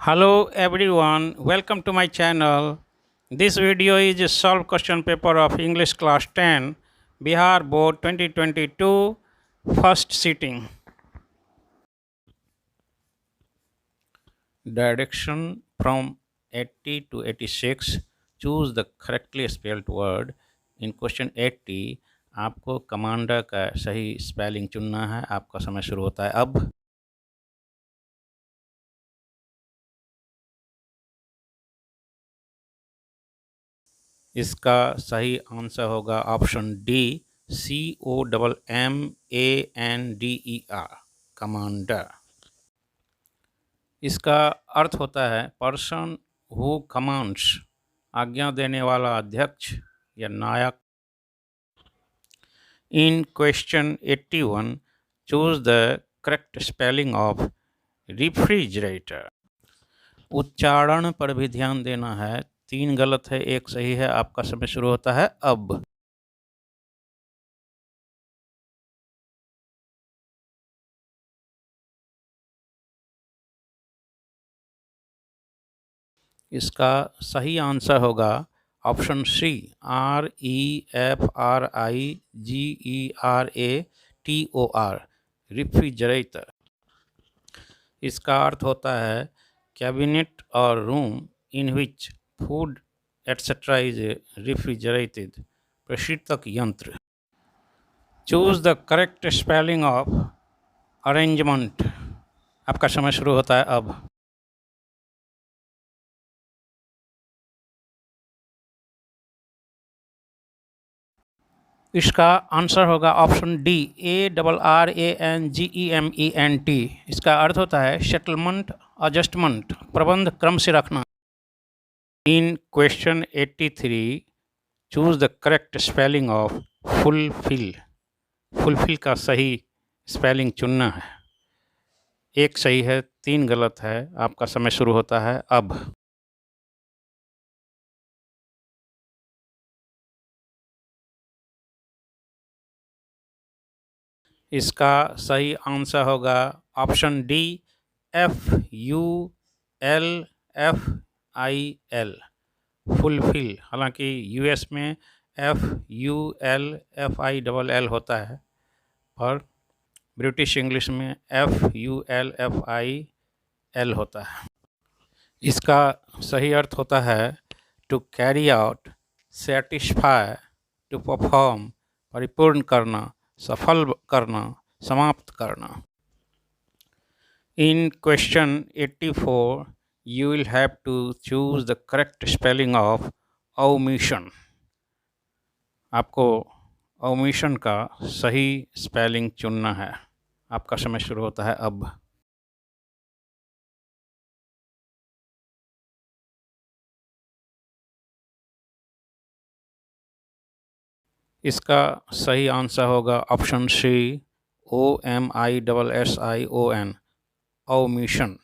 Hello everyone, welcome to my channel. This video is a solved question paper of English class 10, Bihar Board 2022, first sitting. Direction from 80 to 86, choose the correctly spelled word. In question 80, आपको commander का सही spelling चुनना है। आपका समय शुरू होता है अब। इसका सही आंसर होगा ऑप्शन डी, COMMANDER, कमांडर। इसका अर्थ होता है पर्सन हु कमांड्स, आज्ञा देने वाला अध्यक्ष या नायक। In question 81, choose the correct spelling of refrigerator. उच्चारण पर भी ध्यान देना है। 3 गलत है, 1 सही है। आपका समय शुरू होता है अब। इसका सही आंसर होगा ऑप्शन सी, REFRIGERATOR, रेफ्रिजरेटर। इसका अर्थ होता है कैबिनेट और room in which food etcetera is refrigerated, प्रशीतक यंत्र। Choose the correct spelling of arrangement. आपका समय शुरू होता है अब। इसका आंसर होगा ऑप्शन डी, ARRANGEMENT। इसका अर्थ होता है सेटलमेंट, एडजस्टमेंट, प्रबंध क्रम से रखना। In question 83, choose the correct spelling of fulfil. Fulfil का सही स्पेलिंग चुनना है। 1 सही है, 3 गलत है। आपका समय शुरू होता है अब। इसका सही आंसर होगा ऑप्शन डी, FULFIL, फुलफिल। हालांकि यूएस में FULFILL होता है, पर ब्रिटिश इंग्लिश में FULFIL होता है। इसका सही अर्थ होता है to carry out, satisfy, to perform, परिपूर्ण करना, सफल करना, समाप्त करना। In question 84, you will have to choose the correct spelling of omission. आपको omission का सही स्पेलिंग चुनना है। आपका समय शुरू होता है अब। इसका सही आंसर होगा ऑप्शन सी, OMISSION, ओमिशन।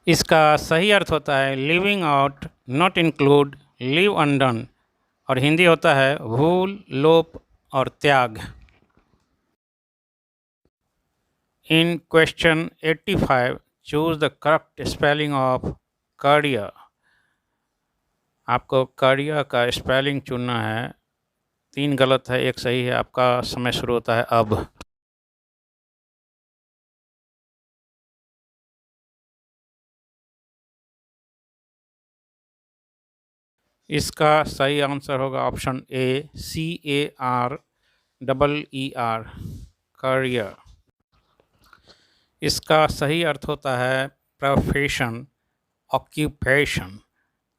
इसका सही अर्थ होता है living out, not include, leave undone, और हिंदी होता है भूल, लोप और त्याग। In question 85, choose the correct spelling of career. आपको करियर का स्पेलिंग चुनना है। 3 गलत है, 1 सही है। आपका समय शुरू होता है अब। इसका सही आंसर होगा ऑप्शन ए, CAREER, करियर। इसका सही अर्थ होता है प्रोफेशन, ऑक्यूपेशन,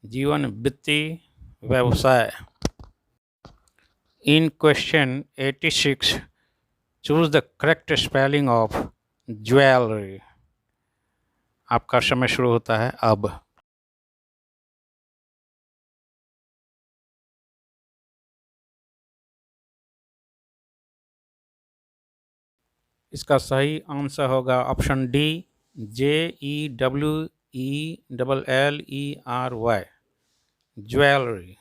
जीवन वृत्ति, व्यवसाय। In question 86, choose the correct spelling of jewellery. आपका समय शुरू होता है अब। इसका सही आंसर होगा ऑप्शन डी, JEWELLERY, ज्वेलरी।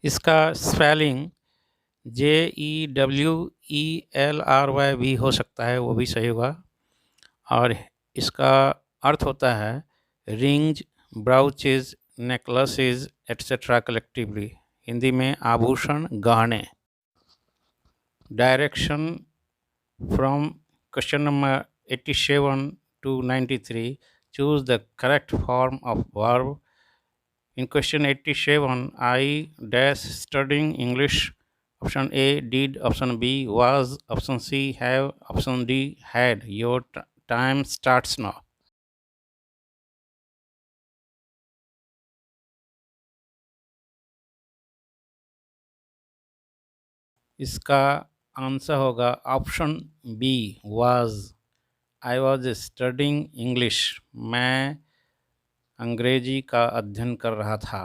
इसका स्पेलिंग JEWELRY भी हो सकता है, वो भी सही होगा। और इसका अर्थ होता है rings, brooches, necklaces etcetera collectively. Hindi में आभूषण, गहने। Direction from question number 87 to 93, choose the correct form of verb. In question 87, I dash studying English. Option A did, option B was, option C have, option D had. Your time starts now. इसका answer होगा option B was. I was studying English. मैं अंग्रेजी का अध्ययन कर रहा था।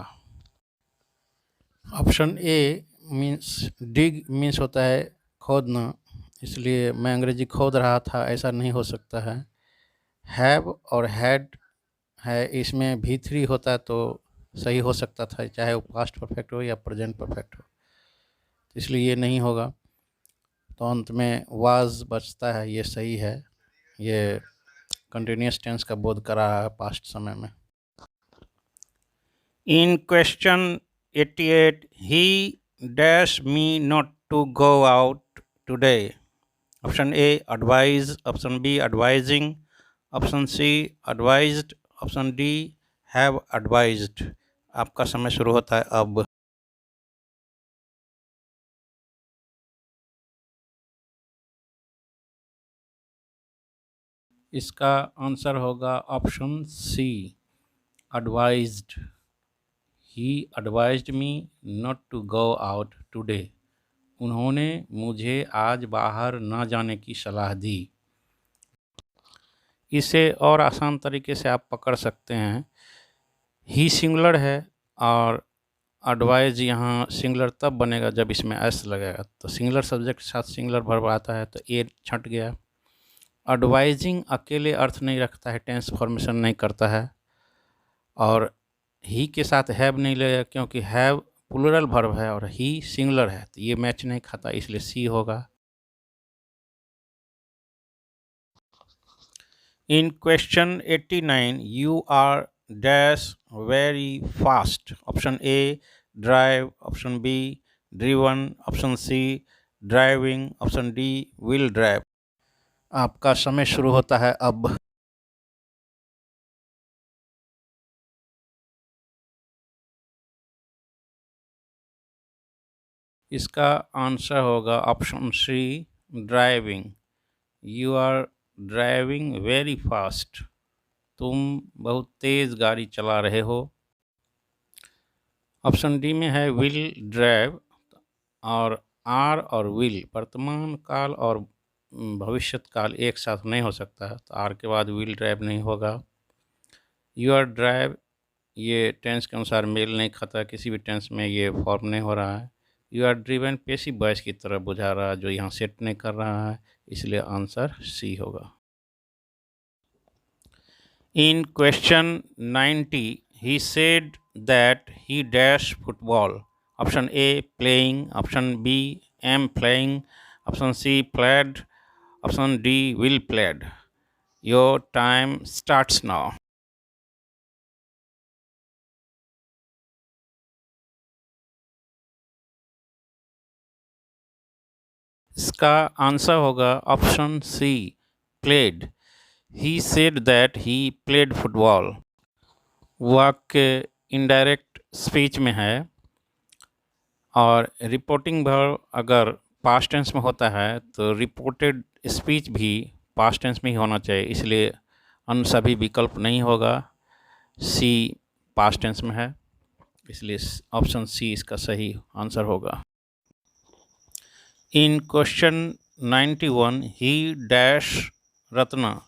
Option A means dig means होता है खोदना, इसलिए मैं अंग्रेजी खोद रहा था, ऐसा नहीं हो सकता है। हैव और हैड है, इसमें भी थ्री होता है तो सही हो सकता था, चाहे वो पास्ट परफेक्ट हो या प्रेजेंट परफेक्ट हो, इसलिए ये नहीं होगा। तो अंत में वाज बचता है, ये सही है। ये कंटिन्यूस टेंस का बोध कर रहा है पास्ट समय में। In question 88, he dash me not to go out today. Option A advise, option B advising, option C advised, option D have advised. आपका समय शुरू होता है अब। इसका आंसर होगा option C advised. He advised me not to go out today. उन्होंने मुझे आज बाहर न जाने की सलाह दी। इसे और आसान तरीके से आप पकड़ सकते हैं। ही सिंगुलर है और एडवाइज यहाँ सिंगुलर तब बनेगा जब इसमें एस लगेगा, तो सिंगुलर सब्जेक्ट के साथ सिंगुलर वर्ब आता है तो ए छट गया। एडवाइजिंग अकेले अर्थ नहीं रखता है, टेंस फॉर्मेशन नहीं करता है। और ही के साथ हैव नहीं लगेगा क्योंकि हैव प्लूरल वर्ब है और ही सिंगुलर है, तो ये मैच नहीं खाता, इसलिए सी होगा। In question 89, you are dash very fast. Option A drive, option B driven, option C driving, option D will drive. आपका समय शुरू होता है अब। इसका आंसर होगा option C driving. You are driving very fast. तुम बहुत तेज़ गाड़ी चला रहे हो। ऑप्शन डी में है विल ड्राइव, और आर और विल वर्तमान काल और भविष्यत काल एक साथ नहीं हो सकता है, तो आर के बाद विल ड्राइव नहीं होगा। यू आर ड्राइव ये टेंस के अनुसार मेल नहीं खाता, किसी भी टेंस में ये फॉर्म नहीं हो रहा है। You are driven passive voice की तरह बुझा रहा है, जो यहाँ सेट नहीं कर रहा है, इसलिए आंसर सी होगा। In question 90, he said that he dash football. Option A playing, option B am playing, option C played, option D will played. Your time starts now. इसका आंसर होगा option C played. He said that he played football. वाक्य indirect speech में है और reporting verb अगर past tense में होता है तो रिपोर्टेड स्पीच भी पास्ट टेंस में ही होना चाहिए, इसलिए अन्य सभी विकल्प नहीं होगा। सी पास्ट टेंस में है, इसलिए ऑप्शन सी इसका सही आंसर होगा। In question 91, he dash Ratna.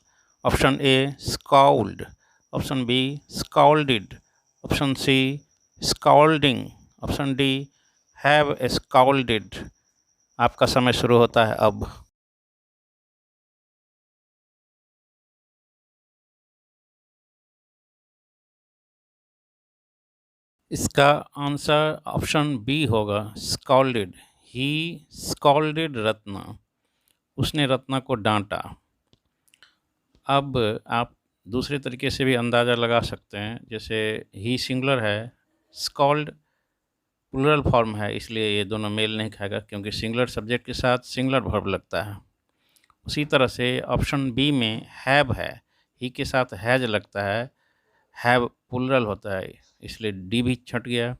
Option A scold, option B scolded, option C scolding, option D have scolded. आपका समय शुरू होता है अब। इसका आंसर ऑप्शन बी होगा स्काउल्डेड। ही स्काउल्डेड रत्ना। उसने रत्ना को डांटा। अब आप दूसरे तरीके से भी अंदाज़ा लगा सकते हैं, जैसे ही सिंगुलर है, स्कॉल्ड प्लूरल फॉर्म है, इसलिए ये दोनों मेल नहीं खाएगा क्योंकि सिंगुलर सब्जेक्ट के साथ सिंगुलर वर्ब लगता है। उसी तरह से ऑप्शन बी में हैव है, ही के साथ हैज लगता है, हैव प्लूरल होता है, इसलिए डी भी छट गया।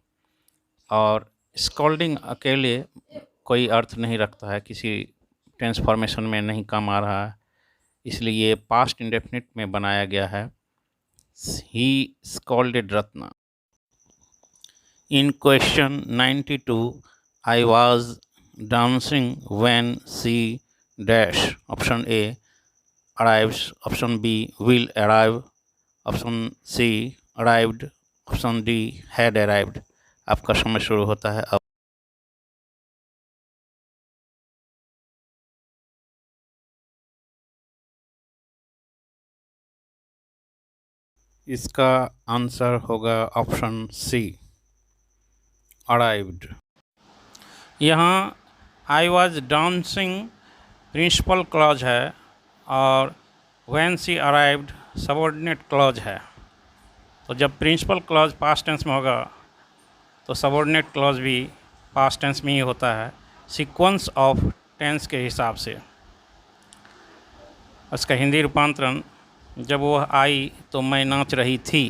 और स्कॉल्डिंग अकेले कोई अर्थ नहीं रखता है, किसी टेंस फॉर्मेशन में नहीं काम आ रहा है, इसलिए ये पास्ट इंडेफिनिट में बनाया गया है। ही scolded Ratna. In question 92, I was dancing when she dash. Option A arrives. Option B will arrive. Option C arrived. Option D had arrived. आपका समय शुरू होता है अब। इसका आंसर होगा ऑप्शन सी, अराइव्ड। यहाँ I was dancing principal clause है और when she arrived subordinate clause है। तो जब प्रिंसिपल क्लॉज पास्ट टेंस में होगा तो सबऑर्डिनेट क्लॉज भी पास्ट टेंस में ही होता है, सीक्वेंस ऑफ टेंस के हिसाब से। उसका हिंदी रूपांतरण, जब वह आई तो मैं नाच रही थी।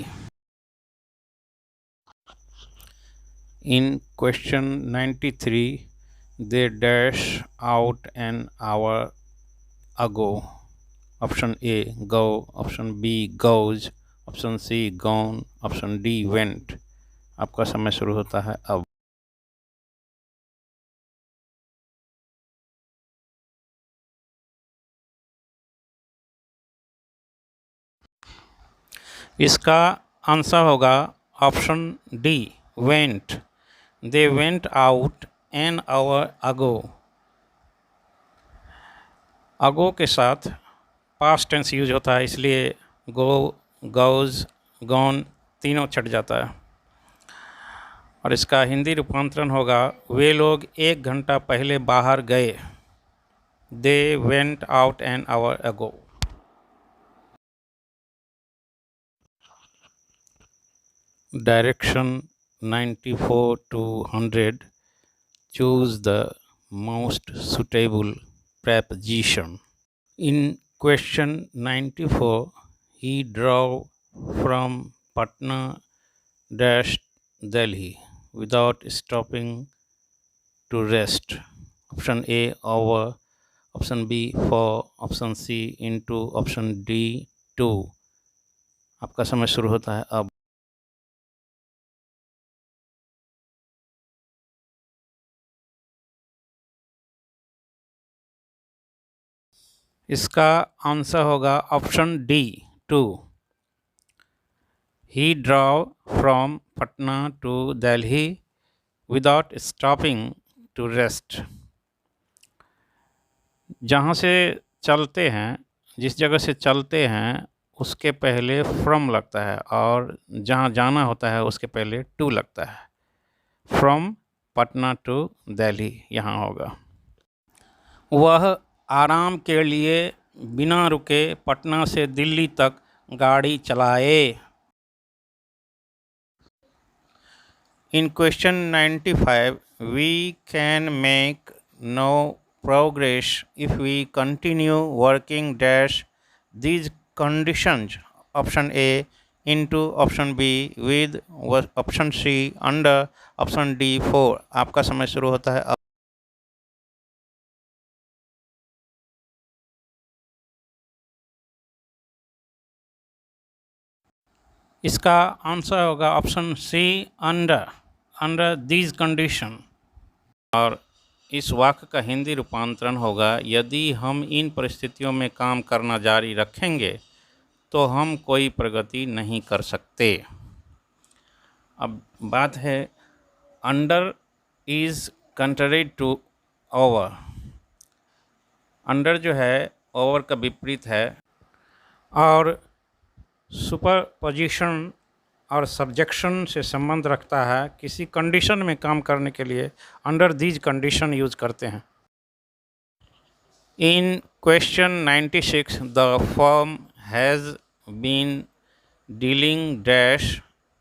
In question 93, they dash out an hour ago. Option A go, option B goes, option C gone, option D went. आपका समय शुरू होता है अब। इसका आंसर होगा option D, went. They went out an hour ago. ago के साथ पास्ट टेंस यूज होता है, इसलिए गो, गोज, गॉन तीनों छट जाता है। और इसका हिंदी रूपांतरण होगा वे लोग 1 घंटा पहले बाहर गए। They went out an hour ago. Direction 94 to 100, choose the most suitable preposition. In question 94, he drove from Patna dash Delhi without stopping to rest. Option A over, option B for, option C into, option D to. आपका समय शुरू होता है अब। इसका answer होगा option D, to. He drove from Patna to Delhi without stopping to rest. जहाँ से चलते हैं, जिस जगह से चलते हैं उसके पहले फ्रॉम लगता है और जहाँ जाना होता है उसके पहले टू लगता है। फ्रॉम पटना टू दिल्ली यहाँ होगा। वह आराम के लिए बिना रुके पटना से दिल्ली तक गाड़ी चलाए। In question 95, we can make no progress if we continue working dash these conditions. Option A into, option B with, option C under, option D for. आपका समय शुरू होता है अब। इसका आंसर होगा option C, under these condition. और इस वाक्य का हिंदी रूपांतरण होगा यदि हम इन परिस्थितियों में काम करना जारी रखेंगे तो हम कोई प्रगति नहीं कर सकते। अब बात है under is contrary to over. Under जो है ओवर का विपरीत है और सुपरपोजिशन और सब्जेक्शन से संबंध रखता है। किसी कंडीशन में काम करने के लिए अंडर दीज कंडीशन यूज करते हैं। In question 96, the firm has been dealing dash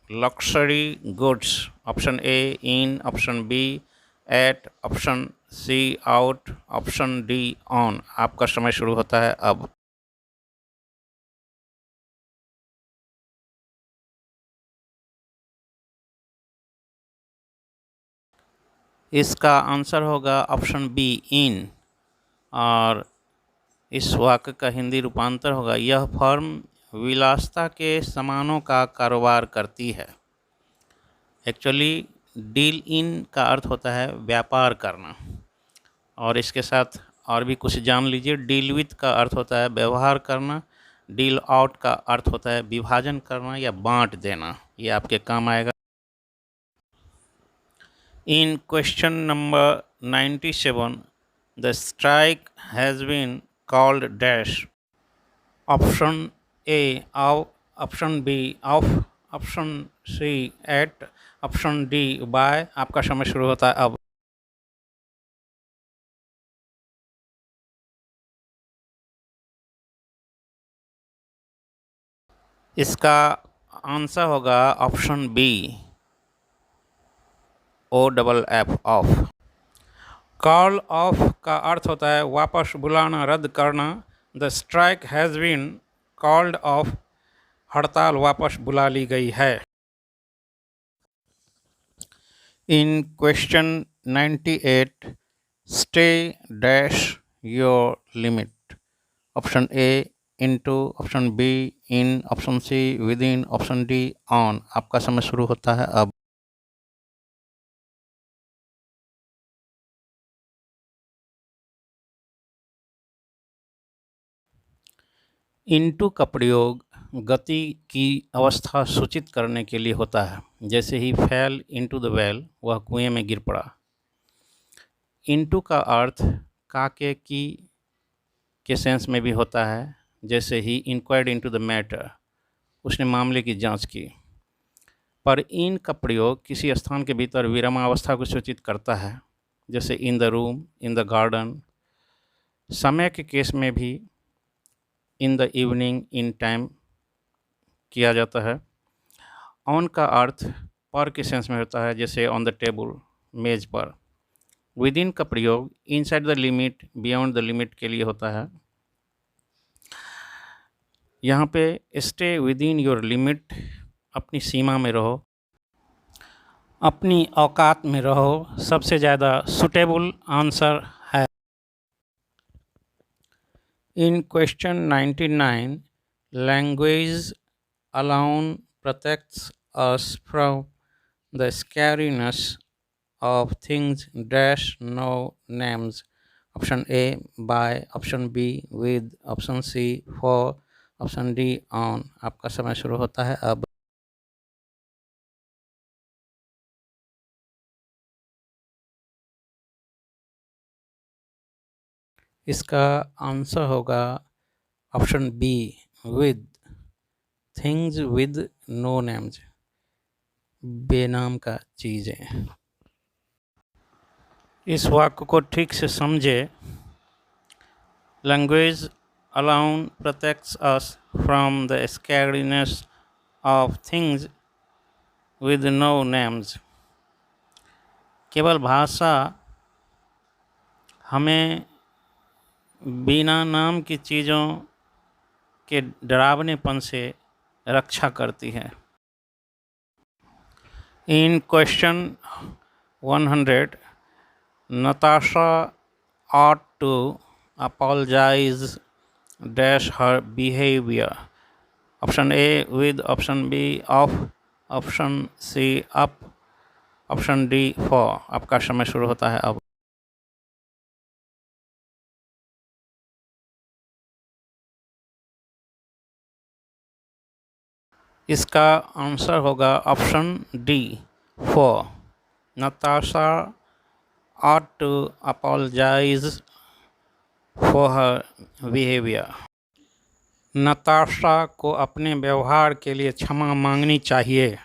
luxury goods? Option A in, option B at, option C out, option D on. आपका समय शुरू होता है अब। इसका आंसर होगा ऑप्शन बी इन, और इस वाक्य का हिंदी रूपांतर होगा यह फर्म विलासिता के सामानों का कारोबार करती है। एक्चुअली डील इन का अर्थ होता है व्यापार करना, और इसके साथ और भी कुछ जान लीजिए। डील विथ का अर्थ होता है व्यवहार करना, डील आउट का अर्थ होता है विभाजन करना या बांट देना। ये आपके काम आएगा। In question number 97, the strike has been called dash. Option A of, option B of, option C at, option D by. आपका समय शुरू होता है अब। इसका आंसर होगा option B OFF off. Call off का अर्थ होता है वापस बुलाना, रद्द करना। The strike has been called off, हड़ताल वापस बुला ली गई है। In question 98, stay dash your limit. Option A into, option B in, option C within, option D on. आपका समय शुरू होता है अब। इनटू का प्रयोग गति की अवस्था सूचित करने के लिए होता है। जैसे ही फैल इनटू द वेल, वह कुएं में गिर पड़ा। इनटू का अर्थ काके की के सेंस में भी होता है। जैसे ही इंक्वायर्ड इनटू द मैटर, उसने मामले की जांच की। पर इन का प्रयोग किसी स्थान के भीतर विरामावस्था को सूचित करता है। जैसे in the room, in the garden. समय के केस में भी in the evening, in time किया जाता है। ऑन का अर्थ पर के सेंस में होता है। जैसे ऑन द टेबल, मेज पर। विद इन का प्रयोग inside the limit, beyond the limit के लिए होता है। यहाँ पे stay with in your limit, अपनी सीमा में रहो, अपनी औकात में रहो, सबसे ज़्यादा सुटेबल आंसर है। In question 99, language alone protects us from the scariness of things dash no names. Option A by, option B with, option C for, option D on. आपका समय शुरू होता है अब। इसका आंसर होगा option B with. Things with no names, बेनाम का चीज़ें। इस वाक्य को ठीक से समझे। Language alone protects us from the scariness of things with no names. केवल भाषा हमें बिना नाम की चीज़ों के डरावनेपन से रक्षा करती है। In question 100, Natasha ought to apologize dash her behavior. Option A with, option B of, option C up, option D for. आपका समय शुरू होता है अब। इसका आंसर होगा option D for. Natasha ought to apologize for her behavior. Natasha को अपने व्यवहार के लिए क्षमा मांगनी चाहिए।